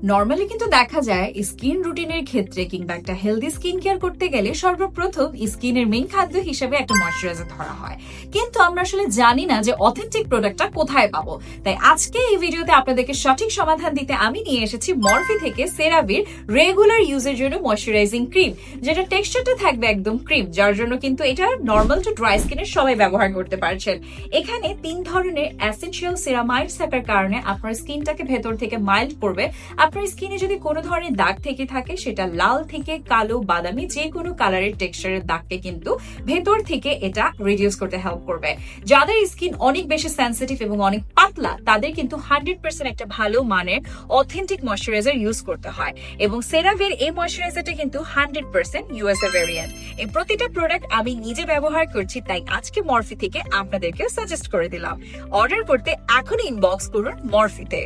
Normally কিন্তু দেখা যায় স্কিন রুটিনের ক্ষেত্রে কিংবা একটা হেলদি স্কিন কেয়ার করতে গেলে সর্বপ্রথম স্কিনের মেইন খাদ্য হিসেবে একটা ময়শ্চারাইজার ধরা হয়, কিন্তু আমরা আসলে জানি না যে অথেন্টিক প্রোডাক্টটা কোথায় পাবো। তাই আজকে এই ভিডিওতে আপনাদেরকে সঠিক সমাধান দিতে আমি নিয়ে এসেছি মরফি থেকে সেরাভির রেগুলার ইউজের জন্য ময়শ্চারাইজিং ক্রিম, যেটা টেক্সচারটা থাকবে একদম ক্রিম, যার জন্য কিন্তু এটা নর্মাল টু ড্রাই স্কিনের সবাই ব্যবহার করতে পারছেন। এখানে 3 ধরনের এসেনশিয়াল সেরামাইডস থাকার কারণে আপনার স্কিনটাকে ভেতর থেকে মাইল্ড করবে। আপনার স্কিনে যদি কোনো ধরনের দাগ থেকে থাকে, সেটা লাল থেকে কালো বাদামি যে কোনো কালারের টেক্সচারের দাগকে কিন্তু ভেতর থেকে এটা রিডিউস করতে হেল্প করবে। যাদের স্কিন অনেক বেশি সেনসিটিভ এবং অনেক পাতলা, তাদের কিন্তু 100% একটা ভালো মানের অথেন্টিক ময়শ্চারাইজার ইউজ করতে হয়, এবং সেরাভির এই ময়শ্চারাইজারটা কিন্তু 100% ইউএসএ ভেরিয়েন্ট। এই প্রতিটা প্রোডাক্ট আমি নিজে ব্যবহার করছি, তাই আজকে মরফি থেকে আপনাদেরকে সাজেস্ট করে দিলাম। অর্ডার করতে এখনই ইনবক্স করুন মরফিতে।